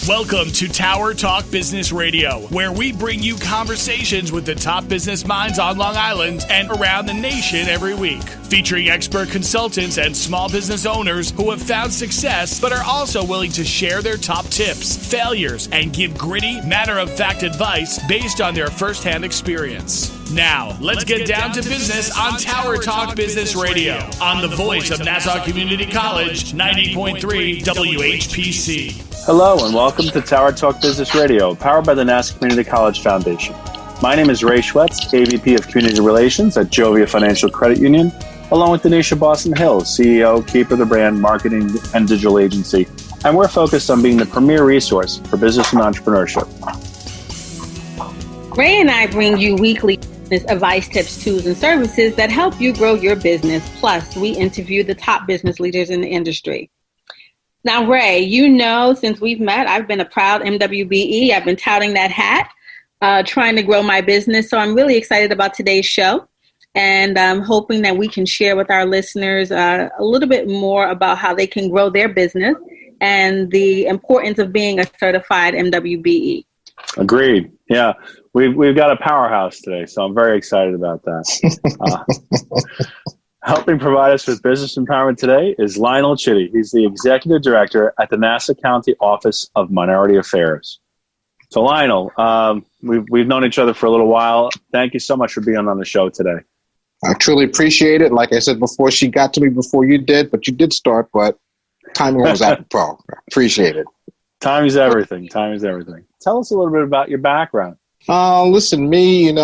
Welcome to Tower Talk Business Radio, where we bring you conversations with the top business minds on Long Island and around the nation every week. Featuring expert consultants and small business owners who have found success but are also willing to share their top tips, failures, and give gritty, matter-of-fact advice based on their firsthand experience. Now, let's get down to business on Tower Talk Business Radio on the voice of Nassau Community College, 90.3 WHPC. Hello and welcome to Tower Talk Business Radio, powered by the Nassau Community College Foundation. My name is Ray Schwetz, AVP of Community Relations at Jovia Financial Credit Union, along with Donyshia Boston Hill, CEO, Keeper of the Brand, Marketing and Digital Agency, and we're focused on being the premier resource for business and entrepreneurship. Ray and I bring you weekly business advice, tips, tools, and services that help you grow your business. Plus, we interview the top business leaders in the industry. Now, Ray, you know, since we've met, I've been a proud MWBE. I've been touting that hat, trying to grow my business. So I'm really excited about today's show. And I'm hoping that we can share with our listeners a little bit more about how they can grow their business and the importance of being a certified MWBE. Agreed. Yeah, we've got a powerhouse today, so I'm very excited about that. Helping provide us with business empowerment today is Lionel Chitty. He's the Executive Director at the Nassau County Office of Minority Affairs. So Lionel, we've known each other for a little while. Thank you so much for being on the show today. I truly appreciate it. Like I said before, she got to me before you did, but you did start, but timing was apropos. Appreciate it. Time is everything. Time is everything. Tell us a little bit about your background. Listen, me,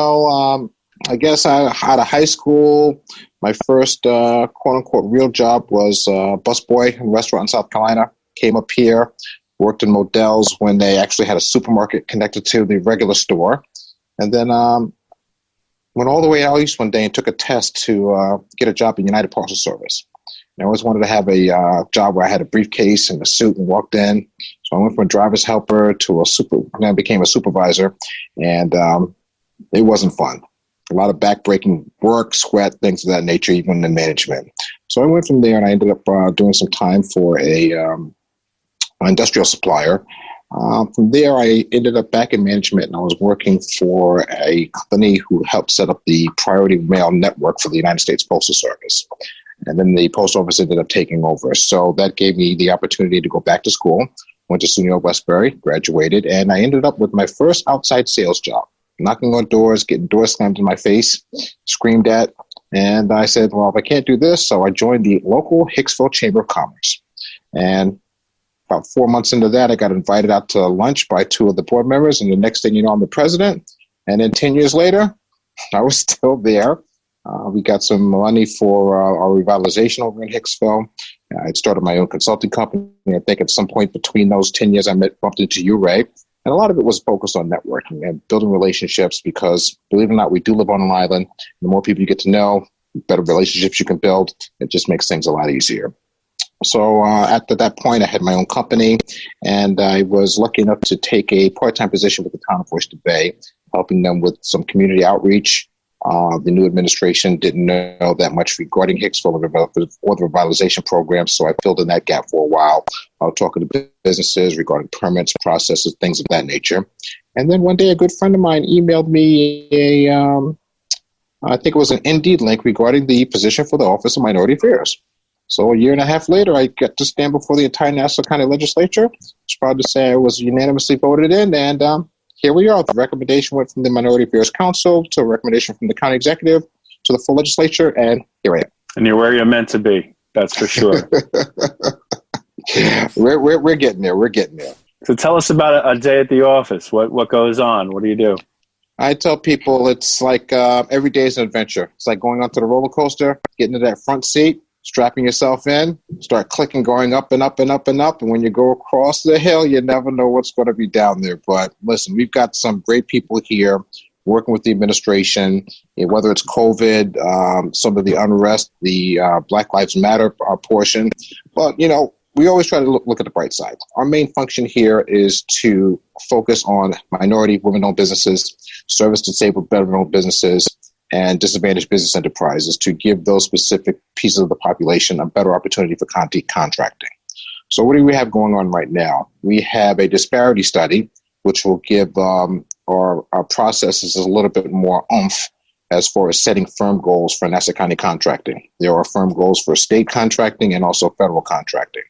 I guess out of high school, my first quote-unquote real job was busboy in a restaurant in South Carolina. Came up here, worked in Modell's when they actually had a supermarket connected to the regular store. And then went all the way out east one day and took a test to get a job in United Parcel Service. And I always wanted to have a job where I had a briefcase and a suit and walked in. So I went from a driver's helper to then I became a supervisor, and it wasn't fun. A lot of back-breaking work, sweat, things of that nature, even in management. So I went from there, and I ended up doing some time for an industrial supplier. From there, I ended up back in management, and I was working for a company who helped set up the Priority Mail Network for the United States Postal Service. And then the post office ended up taking over. So that gave me the opportunity to go back to school. Went to SUNY Westbury, graduated, and I ended up with my first outside sales job. Knocking on doors, getting doors slammed in my face, screamed at. And I said, well, if I can't do this, so I joined the local Hicksville Chamber of Commerce. And about 4 months into that, I got invited out to lunch by two of the board members. And the next thing you know, I'm the president. And then 10 years later, I was still there. We got some money for our revitalization over in Hicksville. I had started my own consulting company. I think at some point between those 10 years, I bumped into you, Ray. And a lot of it was focused on networking and building relationships because, believe it or not, we do live on an island. The more people you get to know, the better relationships you can build. It just makes things a lot easier. So after that point, I had my own company, and I was lucky enough to take a part-time position with the town of Oyster Bay, helping them with some community outreach. The new administration didn't know that much regarding Hicksville or the revitalization program, so I filled in that gap for a while. I was talking to businesses regarding permits, processes, things of that nature. And then one day, a good friend of mine emailed me I think it was an Indeed link regarding the position for the Office of Minority Affairs. So a year and a half later, I got to stand before the entire Nassau County Legislature. I was proud to say I was unanimously voted in, and here we are. The recommendation went from the Minority Affairs Council to a recommendation from the county executive to the full legislature, and here I am. And you're where you're meant to be. That's for sure. We're getting there. We're getting there. So tell us about a day at the office. What goes on? What do you do? I tell people it's like every day is an adventure. It's like going onto the roller coaster, getting to that front seat, strapping yourself in, start clicking, going up and up and up and up. And when you go across the hill, you never know what's going to be down there. But listen, we've got some great people here working with the administration, whether it's COVID, some of the unrest, the Black Lives Matter portion. But, we always try to look at the bright side. Our main function here is to focus on minority, women-owned businesses, service-disabled, veteran-owned businesses, and disadvantaged business enterprises to give those specific pieces of the population a better opportunity for contracting. So what do we have going on right now? We have a disparity study, which will give our processes a little bit more oomph as far as setting firm goals for Nassau County contracting. There are firm goals for state contracting and also federal contracting.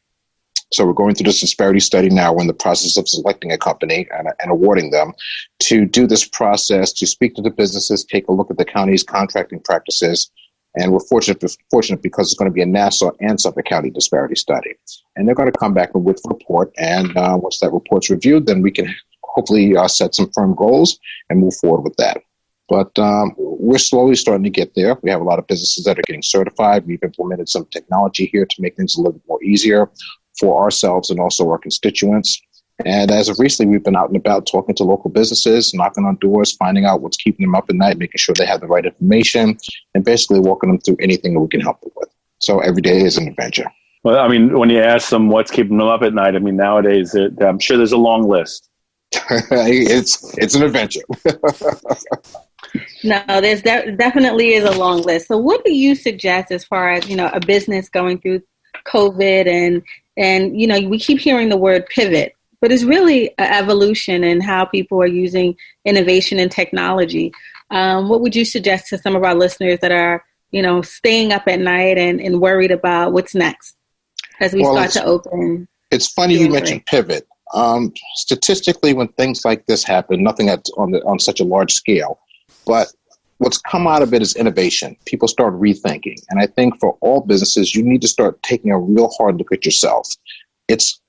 So we're going through this disparity study now. We're in the process of selecting a company and awarding them to do this process, to speak to the businesses, take a look at the county's contracting practices. And we're fortunate because it's going to be a Nassau and Suffolk County disparity study. And they're going to come back with a report. And once that report's reviewed, then we can hopefully set some firm goals and move forward with that. But we're slowly starting to get there. We have a lot of businesses that are getting certified. We've implemented some technology here to make things a little bit more easier for ourselves and also our constituents. And as of recently, we've been out and about talking to local businesses, knocking on doors, finding out what's keeping them up at night, making sure they have the right information, and basically walking them through anything that we can help them with. So every day is an adventure. Well, I mean, when you ask them what's keeping them up at night, I mean, nowadays, I'm sure there's a long list. It's an adventure. No, there's definitely is a long list. So what do you suggest as far as, a business going through COVID and we keep hearing the word pivot, but it's really an evolution in how people are using innovation and technology. What would you suggest to some of our listeners that are, staying up at night and worried about what's next as we start to open? It's funny you mentioned pivot. Statistically, when things like this happen, nothing on such a large scale, but what's come out of it is innovation. People start rethinking. And I think for all businesses, you need to start taking a real hard look at yourself. It's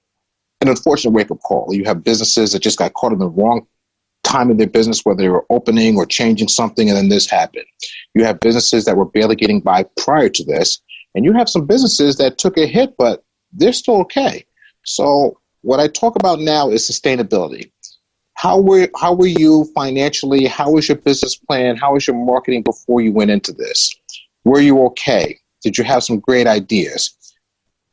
an unfortunate wake-up call. You have businesses that just got caught in the wrong time in their business, whether they were opening or changing something, and then this happened. You have businesses that were barely getting by prior to this, and you have some businesses that took a hit, but they're still okay. So what I talk about now is sustainability. How were you financially? How was your business plan? How was your marketing before you went into this? Were you okay? Did you have some great ideas?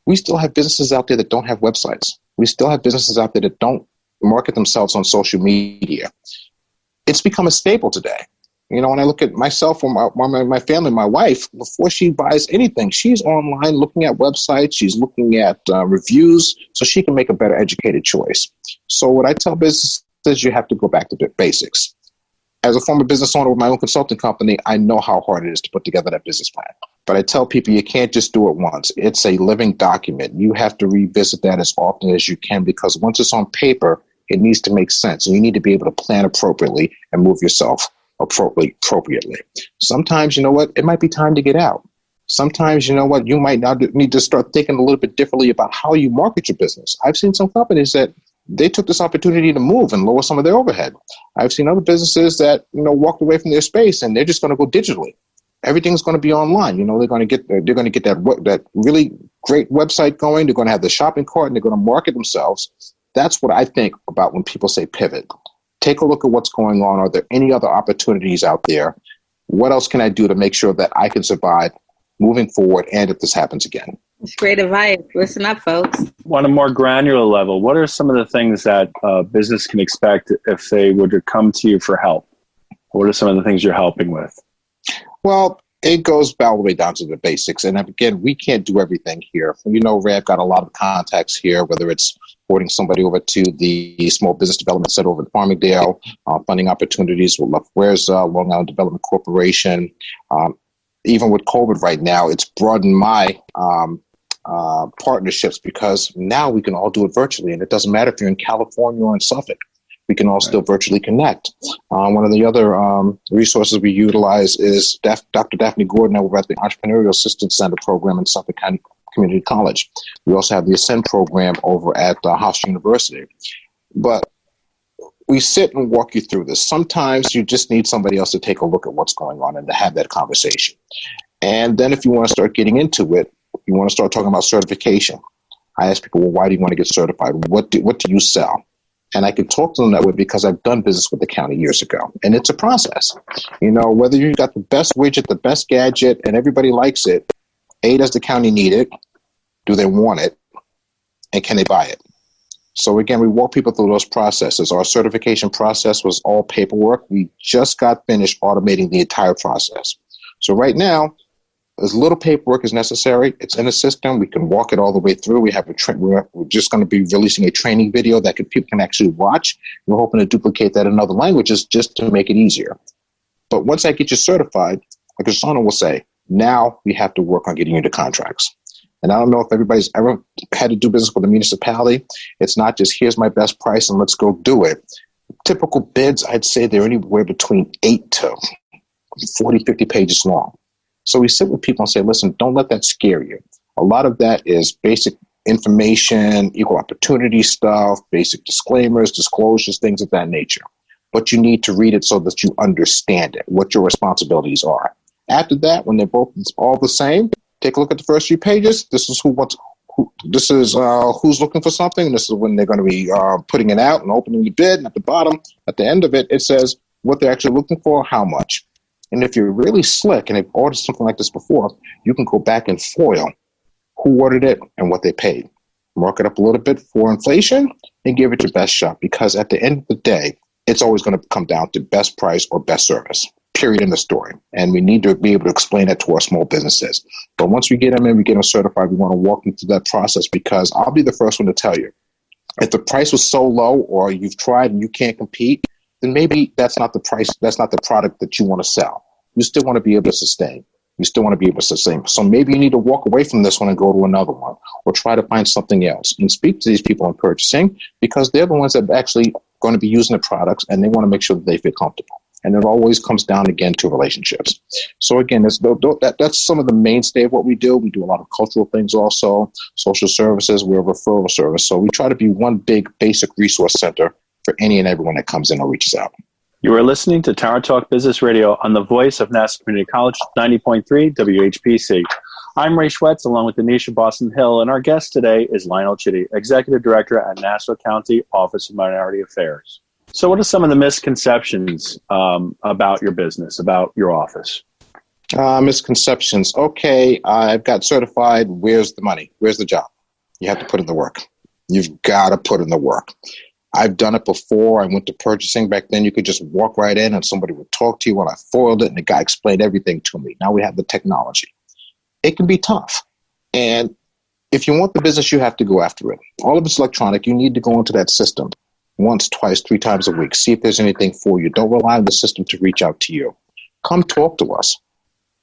We still have businesses out there that don't have websites. We still have businesses out there that don't market themselves on social media. It's become a staple today. When I look at myself or my family, my wife, before she buys anything, she's online looking at websites. She's looking at reviews so she can make a better educated choice. So what I tell businesses, you have to go back to the basics. As a former business owner with my own consulting company, I know how hard it is to put together that business plan. But I tell people you can't just do it once. It's a living document. You have to revisit that as often as you can because once it's on paper, it needs to make sense. And you need to be able to plan appropriately and move yourself appropriately. Sometimes, it might be time to get out. Sometimes, you might now need to start thinking a little bit differently about how you market your business. I've seen some companies that they took this opportunity to move and lower some of their overhead. I've seen other businesses that, walked away from their space and they're just going to go digitally. Everything's going to be online. They're going to get that really great website going. They're going to have the shopping cart and they're going to market themselves. That's what I think about when people say pivot. Take a look at what's going on. Are there any other opportunities out there? What else can I do to make sure that I can survive moving forward and if this happens again? It's great advice. Listen up, folks. On a more granular level, what are some of the things that business can expect if they were to come to you for help? What are some of the things you're helping with? Well, it goes all the way down to the basics. And again, we can't do everything here. Ray, I've got a lot of contacts here, whether it's forwarding somebody over to the Small Business Development Center over at Farmingdale, funding opportunities with Where's Long Island Development Corporation. Even with COVID right now, it's broadened my partnerships because now we can all do it virtually. And it doesn't matter if you're in California or in Suffolk. We can all still virtually connect. One of the other resources we utilize is Dr. Daphne Gordon over at the Entrepreneurial Assistance Center program in Suffolk County Community College. We also have the Ascend program over at Hofstra University. But we sit and walk you through this. Sometimes you just need somebody else to take a look at what's going on and to have that conversation. And then if you want to start getting into it, you want to start talking about certification. I ask people, well, why do you want to get certified? What do you sell? And I can talk to them that way because I've done business with the county years ago. And it's a process. Whether you've got the best widget, the best gadget, and everybody likes it, A, does the county need it? Do they want it? And can they buy it? So again, we walk people through those processes. Our certification process was all paperwork. We just got finished automating the entire process. So right now, as little paperwork as necessary. It's in a system. We can walk it all the way through. We have we're just going to be releasing a training video that people can actually watch. We're hoping to duplicate that in other languages just to make it easier. But once I get you certified, like Asana will say, now we have to work on getting you into contracts. And I don't know if everybody's ever had to do business with a municipality. It's not just here's my best price and let's go do it. Typical bids, I'd say they're anywhere between 8 to 40, 50 pages long. So we sit with people and say, listen, don't let that scare you. A lot of that is basic information, equal opportunity stuff, basic disclaimers, disclosures, things of that nature. But you need to read it so that you understand it, what your responsibilities are. After that, when they're both all the same, take a look at the first 3 pages. This is who's looking for something. And this is when they're going to be putting it out and opening the bid. And at the bottom, at the end of it, it says what they're actually looking for, how much. And if you're really slick and have ordered something like this before, you can go back and foil who ordered it and what they paid. Mark it up a little bit for inflation and give it your best shot, because at the end of the day, it's always going to come down to best price or best service, period in the story. And we need to be able to explain that to our small businesses. But once we get them in, we get them certified, we want to walk them through that process, because I'll be the first one to tell you, if the price was so low or you've tried and you can't compete, then maybe that's not the price, that's not the product that you want to sell. You still want to be able to sustain. You still want to be able to sustain. So maybe you need to walk away from this one and go to another one, or try to find something else and speak to these people in purchasing, because they're the ones that are actually going to be using the products, and they want to make sure that they feel comfortable. And it always comes down again to relationships. So again, that's some of the mainstay of what we do. We do a lot of cultural things also, social services, we're a referral service. So we try to be one big basic resource center for any and everyone that comes in or reaches out. You are listening to Tower Talk Business Radio on the voice of Nassau Community College, 90.3 WHPC. I'm Ray Schwetz, along with Donyshia Boston Hill, and our guest today is Lionel Chitty, Executive Director at Nassau County Office of Minority Affairs. So what are some of the misconceptions about your business, about your office? Misconceptions. Okay, I've got certified. Where's the money? Where's the job? You have to put in the work. You've got to put in the work. I've done it before. I went to purchasing. Back then, you could just walk right in and somebody would talk to you while I foiled it, and the guy explained everything to me. Now we have the technology. It can be tough. And if you want the business, you have to go after it. All of it's electronic. You need to go into that system once, twice, 3 times a week. See if there's anything for you. Don't rely on the system to reach out to you. Come talk to us.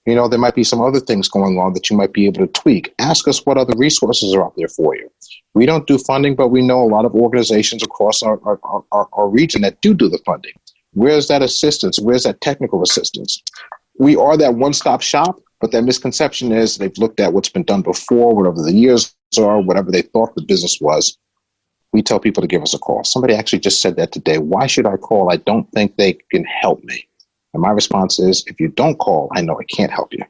You know, there might be some other things going on that you might be able to tweak. Ask us what other resources are out there for you. We don't do funding, but we know a lot of organizations across our region that do the funding. Where's that assistance? Where's that technical assistance? We are that one-stop shop, but that misconception is they've looked at what's been done before, whatever the years are, whatever they thought the business was. We tell people to give us a call. Somebody actually just said that today. Why should I call? I don't think they can help me. And my response is, if you don't call, I know I can't help you.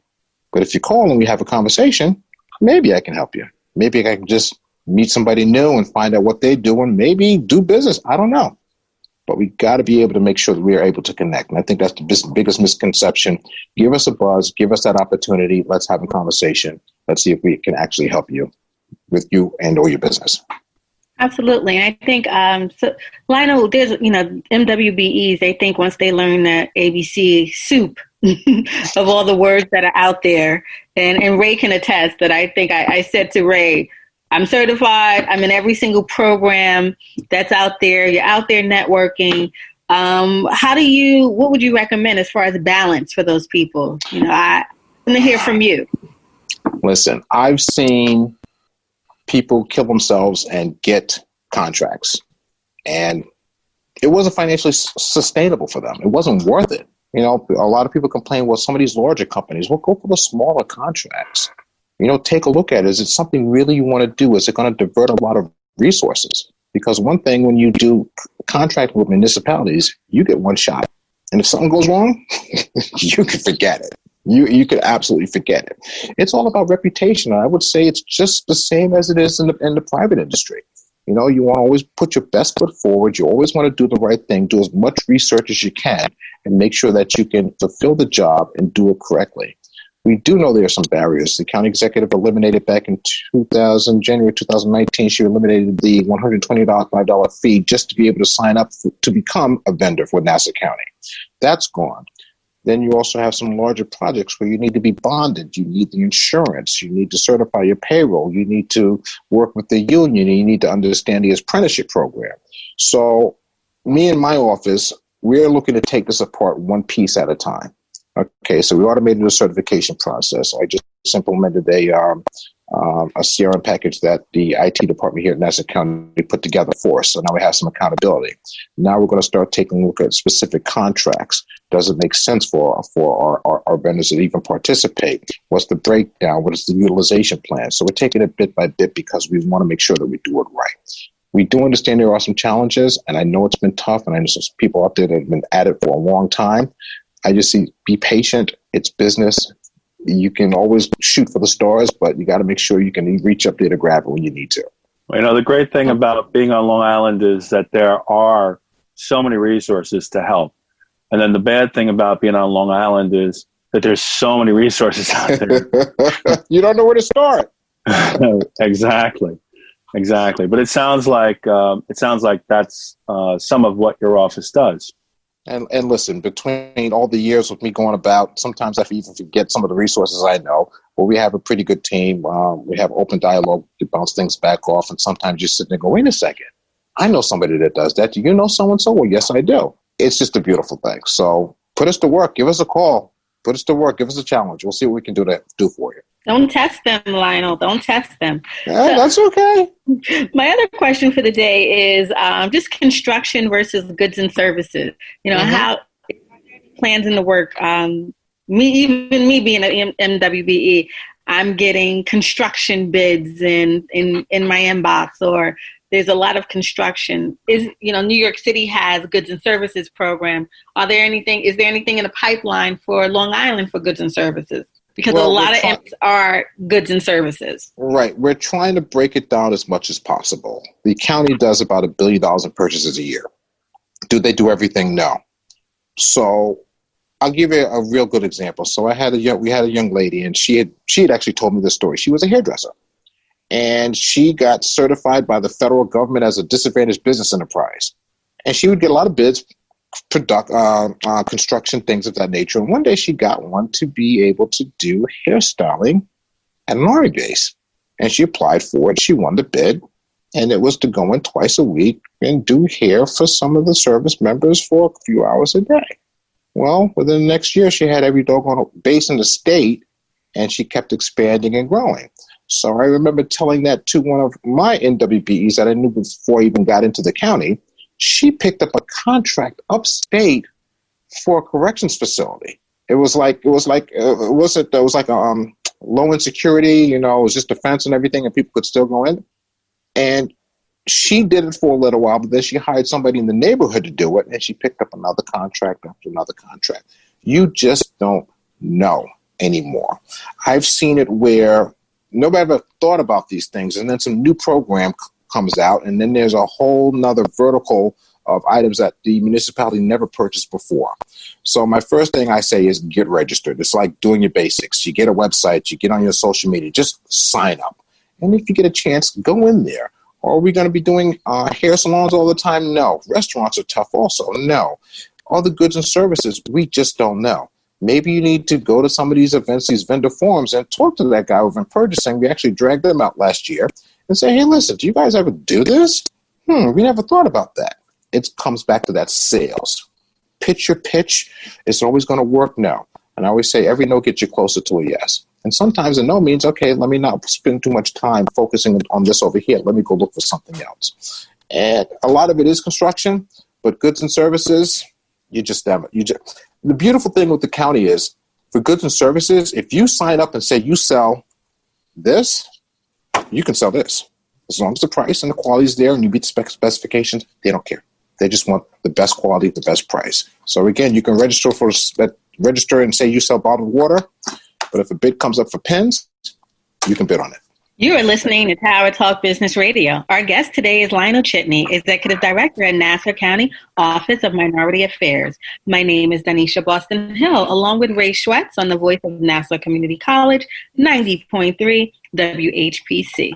But if you call and we have a conversation, maybe I can help you. Maybe I can just meet somebody new and find out what they do and maybe do business. I don't know. But we got to be able to make sure that we are able to connect. And I think that's the biggest misconception. Give us a buzz. Give us that opportunity. Let's have a conversation. Let's see if we can actually help you with you and or your business. Absolutely. And I think, so Lionel, there's, MWBEs, they think once they learn that ABC soup of all the words that are out there, and Ray can attest that I think I said to Ray, I'm certified. I'm in every single program that's out there. You're out there networking. What would you recommend as far as balance for those people? I want to hear from you. Listen, I've seen people kill themselves and get contracts, and it wasn't financially sustainable for them. It wasn't worth it. A lot of people complain, well, some of these larger companies will go for the smaller contracts. Take a look at it. Is it something really you want to do? Is it going to divert a lot of resources? Because one thing, when you do contract with municipalities, you get one shot. And if something goes wrong, you can forget it. You could absolutely forget it. It's all about reputation. I would say it's just the same as it is in the private industry. You want to always put your best foot forward. You always want to do the right thing, do as much research as you can, and make sure that you can fulfill the job and do it correctly. We do know there are some barriers. The county executive eliminated back in January 2019, she eliminated the $125 fee just to be able to sign up to become a vendor for Nassau County. That's gone. Then you also have some larger projects where you need to be bonded. You need the insurance. You need to certify your payroll. You need to work with the union. And you need to understand the apprenticeship program. So me and my office, we're looking to take this apart one piece at a time. Okay, so we automated the certification process. I just implemented a CRM package that the IT department here at Nassau County put together for us. So now we have some accountability. Now we're going to start taking a look at specific contracts. Does it make sense for our vendors to even participate? What's the breakdown? What is the utilization plan? So we're taking it bit by bit because we want to make sure that we do it right. We do understand there are some challenges, and I know it's been tough, and I know some people out there that have been at it for a long time. I just see, be patient. It's business. You can always shoot for the stars, but you got to make sure you can reach up there to grab it when you need to. You know, the great thing about being on Long Island is that there are so many resources to help. And then the bad thing about being on Long Island is that there's so many resources out there. You don't know where to start. Exactly. But it sounds like that's some of what your office does. And listen, between all the years with me going about, sometimes I even forget some of the resources I know. But we have a pretty good team. We have open dialogue to bounce things back off. And sometimes you sit there and go, wait a second. I know somebody that does that. Do you know so-and-so? Well, yes, I do. It's just a beautiful thing. So put us to work. Give us a call. Put us to work. Give us a challenge. We'll see what we can do for you. Don't test them, Lionel. Don't test them. Yeah, that's okay. My other question for the day is just construction versus goods and services. You know, how plans in the work. Me being an MWBE, I'm getting construction bids in my inbox, or there's a lot of construction. New York City has goods and services program. Is there anything in the pipeline for Long Island for goods and services? Because a lot of M's are goods and services. Right. We're trying to break it down as much as possible. The county does about $1 billion in purchases a year. Do they do everything? No. So I'll give you a real good example. So we had a young lady, and she had actually told me this story. She was a hairdresser, and she got certified by the federal government as a disadvantaged business enterprise. And she would get a lot of bids, construction, things of that nature. And one day she got one to be able to do hairstyling at an army base. And she applied for it. She won the bid. And it was to go in twice a week and do hair for some of the service members for a few hours a day. Well, within the next year, she had every doggone base in the state, and she kept expanding and growing. So I remember telling that to one of my MWBEs that I knew before I even got into the county. She picked up a contract upstate for a corrections facility. It was like a low insecurity, it was just defense and everything, and people could still go in. And she did it for a little while, but then she hired somebody in the neighborhood to do it, and she picked up another contract after another contract. You just don't know anymore. I've seen it where nobody ever thought about these things, and then some new program comes out, and then there's a whole nother vertical of items that the municipality never purchased before. So my first thing I say is get registered. It's like doing your basics. You get a website, you get on your social media, just sign up. And if you get a chance, go in there. Are we going to be doing hair salons all the time? No. Restaurants are tough also? No. All the goods and services, we just don't know. Maybe you need to go to some of these events, these vendor forums, and talk to that guy over in purchasing. We actually dragged them out last year and say, hey, listen, do you guys ever do this? We never thought about that. It comes back to that sales. Pitch your pitch. It's always going to work no. And I always say every no gets you closer to a yes. And sometimes a no means, okay, let me not spend too much time focusing on this over here. Let me go look for something else. And a lot of it is construction, but goods and services, the beautiful thing with the county is for goods and services, if you sign up and say you sell this, you can sell this. As long as the price and the quality is there and you meet the specifications, they don't care. They just want the best quality at the best price. So again, you can register and say you sell bottled water, but if a bid comes up for pens, you can bid on it. You are listening to Power Talk Business Radio. Our guest today is Lionel Chitty, Executive Director at Nassau County Office of Minority Affairs. My name is Donyshia Boston Hill, along with Ray Schwetz on the voice of Nassau Community College, 90.3 WHPC.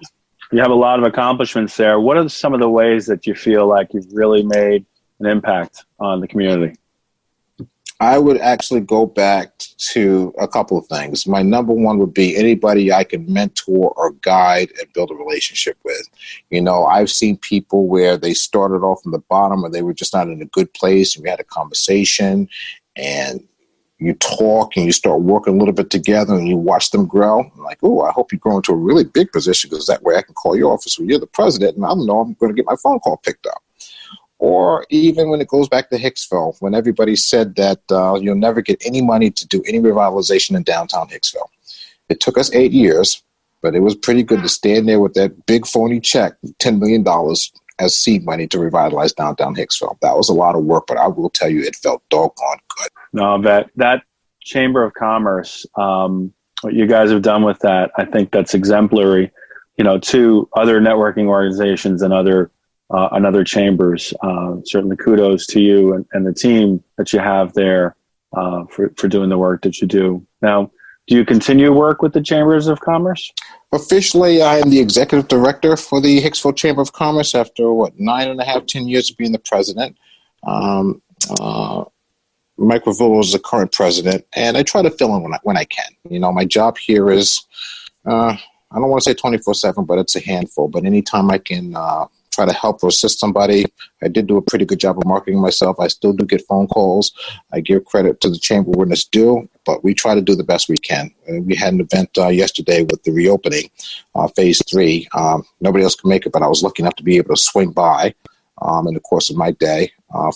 You have a lot of accomplishments there. What are some of the ways that you feel like you've really made an impact on the community? I would actually go back to a couple of things. My number one would be anybody I can mentor or guide and build a relationship with. You know, I've seen people where they started off from the bottom or they were just not in a good place, and we had a conversation and you talk and you start working a little bit together and you watch them grow. I'm like, oh, I hope you grow into a really big position, because that way I can call your office when you're the president and I know I'm going to get my phone call picked up. Or even when it goes back to Hicksville, when everybody said that you'll never get any money to do any revitalization in downtown Hicksville. It took us 8 years, but it was pretty good to stand there with that big phony check, $10 million as seed money to revitalize downtown Hicksville. That was a lot of work, but I will tell you, it felt doggone good. No, that Chamber of Commerce, what you guys have done with that, I think that's exemplary, you know, to other networking organizations and other chambers. Certainly kudos to you and the team that you have there for doing the work that you do. Now, do you continue work with the Chambers of Commerce? Officially, I am the executive director for the Hicksville Chamber of Commerce after, 9.5, 10 years of being the president. Mike Ravillo is the current president, and I try to fill in when I can. You know, my job here is, I don't want to say 24/7, but it's a handful. But anytime I can try to help or assist somebody, I did do a pretty good job of marketing myself. I still do get phone calls. I give credit to the chamber when it's due, but we try to do the best we can. We had an event yesterday with the reopening, phase 3. Nobody else could make it, but I was lucky enough to be able to swing by in the course of my day,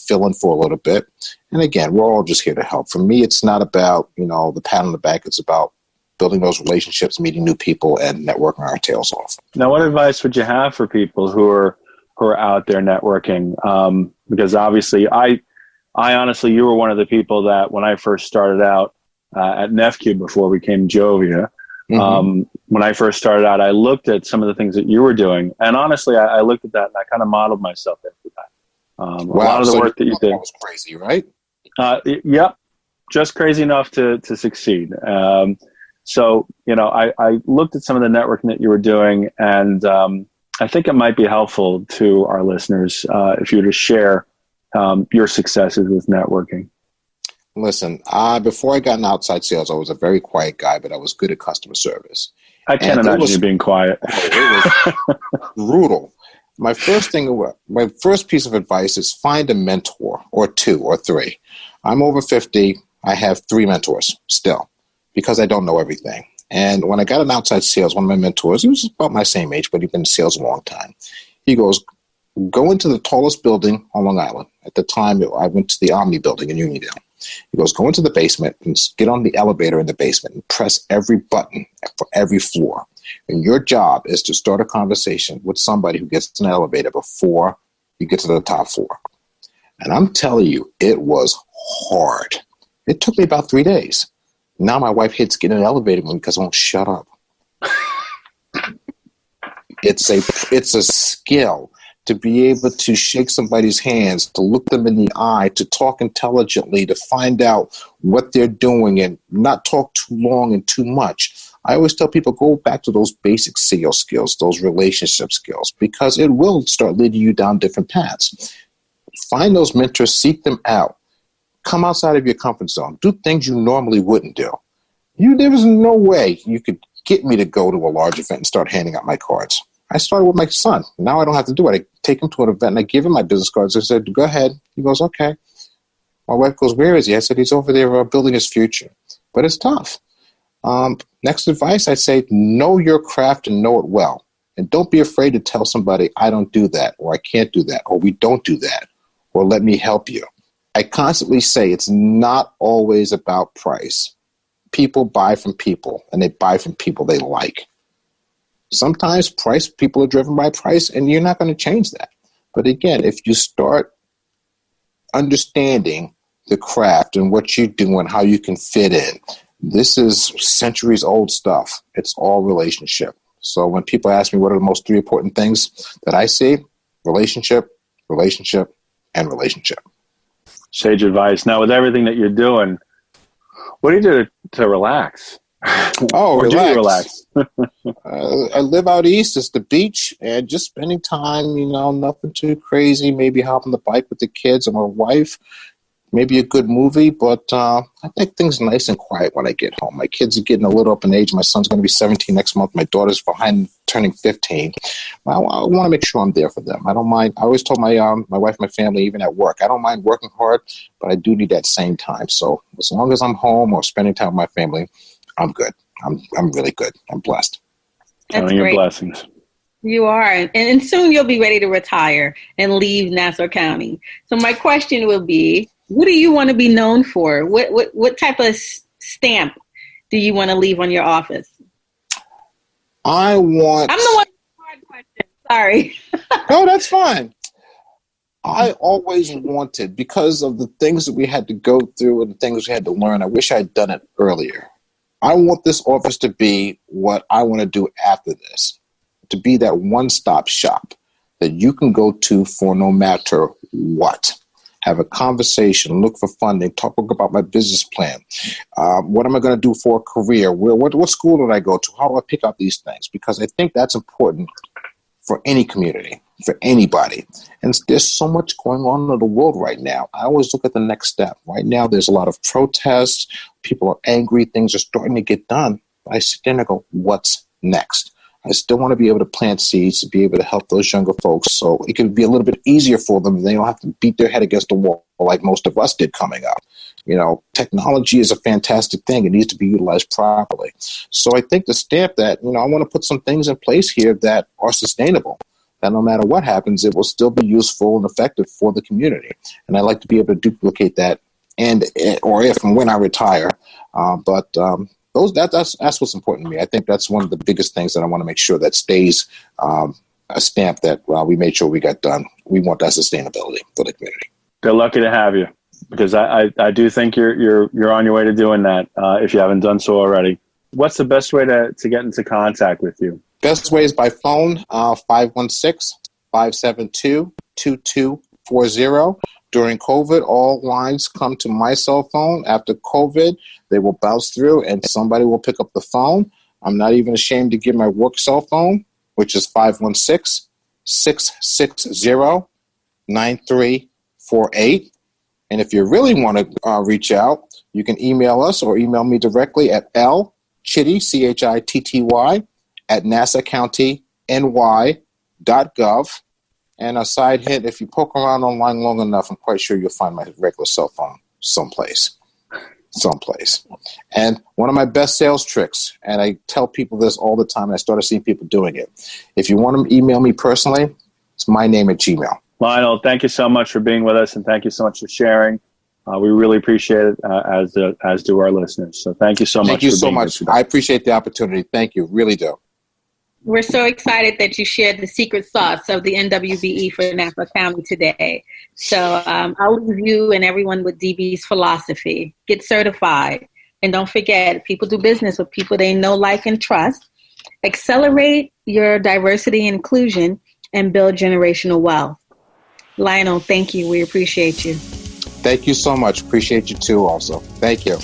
fill in for a little bit. And again, we're all just here to help. For me, it's not about, the pat on the back. It's about building those relationships, meeting new people, and networking our tails off. Now, what advice would you have for people who are out there networking? Because obviously, I honestly, you were one of the people that when I first started out at NEFCU before we became Jovia, when I first started out, I looked at some of the things that you were doing. And honestly, I looked at that and I kind of modeled myself after that. A lot of the work that you did. That was crazy, right? Yep. Just crazy enough to succeed. So, I looked at some of the networking that you were doing, and I think it might be helpful to our listeners if you were to share your successes with networking. Listen, before I got in outside sales, I was a very quiet guy, but I was good at customer service. I can't imagine you being quiet. It was brutal. My first piece of advice is find a mentor, or 2 or 3. I'm over 50. I have 3 mentors still, because I don't know everything. And when I got in outside sales, one of my mentors, he was about my same age, but he'd been in sales a long time. He goes, go into the tallest building on Long Island. At the time, I went to the Omni building in Uniondale. He goes, go into the basement and get on the elevator in the basement and press every button for every floor. And your job is to start a conversation with somebody who gets in an elevator before you get to the top floor. And I'm telling you, it was hard. It took me about 3 days. Now my wife hates getting in an elevator because I won't shut up. It's a skill to be able to shake somebody's hands, to look them in the eye, to talk intelligently, to find out what they're doing and not talk too long and too much. I always tell people, go back to those basic sales skills, those relationship skills, because it will start leading you down different paths. Find those mentors, seek them out. Come outside of your comfort zone. Do things you normally wouldn't do. There was no way you could get me to go to a large event and start handing out my cards. I started with my son. Now I don't have to do it. I take him to an event and I give him my business cards. I said, go ahead. He goes, okay. My wife goes, where is he? I said, he's over there building his future. But it's tough. Next advice, I say, know your craft and know it well. And don't be afraid to tell somebody, I don't do that, or I can't do that, or we don't do that, or let me help you. I constantly say it's not always about price. People buy from people, and they buy from people they like. Sometimes people are driven by price, and you're not going to change that. But again, if you start understanding the craft and what you do and how you can fit in, this is centuries old stuff. It's all relationship. So when people ask me what are the most 3 important things that I see, relationship, relationship, and relationship. Sage advice. Now, with everything that you're doing, what do you do to relax? Oh, or relax. Do you relax? I live out east. It's the beach, and just spending time, nothing too crazy. Maybe hopping the bike with the kids and my wife. maybe a good movie, but I think things are nice and quiet when I get home. My kids are getting a little up in age. My son's going to be 17 next month. My daughter's behind turning 15. I want to make sure I'm there for them. I don't mind. I always told my wife, my family, even at work, I don't mind working hard, but I do need that same time. So as long as I'm home or spending time with my family, I'm good. I'm really good. I'm blessed. That's Counting your great. blessings. You are. And soon you'll be ready to retire and leave Nassau County. So my question will be, what do you want to be known for? What type of stamp do you want to leave on your office? I'm the one with the hard question. Sorry. No, that's fine. I always wanted, because of the things that we had to go through and the things we had to learn, I wish I'd done it earlier. I want this office to be what I want to do after this, to be that one-stop shop that you can go to for no matter what. Have a conversation, look for funding, talk about my business plan. What am I going to do for a career? What school did I go to? How do I pick up these things? Because I think that's important for any community, for anybody. And there's so much going on in the world right now. I always look at the next step. Right now, there's a lot of protests. People are angry. Things are starting to get done. But I sit there and I go, what's next? I still want to be able to plant seeds, to be able to help those younger folks so it can be a little bit easier for them. They don't have to beat their head against the wall like most of us did coming up. You know, technology is a fantastic thing. It needs to be utilized properly. So I think the stamp that, I want to put some things in place here that are sustainable, that no matter what happens, it will still be useful and effective for the community. And I like to be able to duplicate that or if and when I retire. That's what's important to me. I think that's one of the biggest things that I want to make sure that stays a stamp that we made sure we got done. We want that sustainability for the community. They're lucky to have you, because I do think you're on your way to doing that if you haven't done so already. What's the best way to get into contact with you? Best way is by phone, 516-572-2240. During COVID, all lines come to my cell phone. After COVID, they will bounce through and somebody will pick up the phone. I'm not even ashamed to give my work cell phone, which is 516-660-9348. And if you really want to reach out, you can email us or email me directly at lchitty, CHITTY, at nassaucountyny.gov. And a side hint, if you poke around online long enough, I'm quite sure you'll find my regular cell phone someplace. And one of my best sales tricks, and I tell people this all the time, and I started seeing people doing it. If you want to email me personally, it's my name at Gmail. Lionel, thank you so much for being with us, and thank you so much for sharing. We really appreciate it, as do our listeners. So thank you so much. Thank you so much. I appreciate the opportunity. Thank you. Really do. We're so excited that you shared the secret sauce of the MWBE for Nassau County today. So I'll leave you and everyone with DB's philosophy. Get certified. And don't forget, people do business with people they know, like, and trust. Accelerate your diversity and inclusion and build generational wealth. Lionel, thank you. We appreciate you. Thank you so much. Appreciate you too also. Thank you.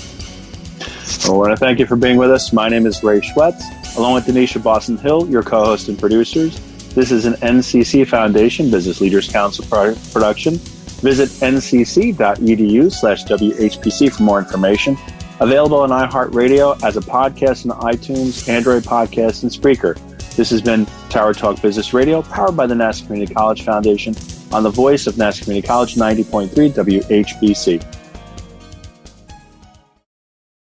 I want to thank you for being with us. My name is Ray Schwetz, along with Donyshia Boston Hill, your co-host and producers. This is an NCC Foundation Business Leaders Council production. Visit ncc.edu/WHPC for more information. Available on iHeartRadio as a podcast on iTunes, Android Podcasts, and Spreaker. This has been Tower Talk Business Radio, powered by the Nassau Community College Foundation, on the voice of Nassau Community College, 90.3 WHPC.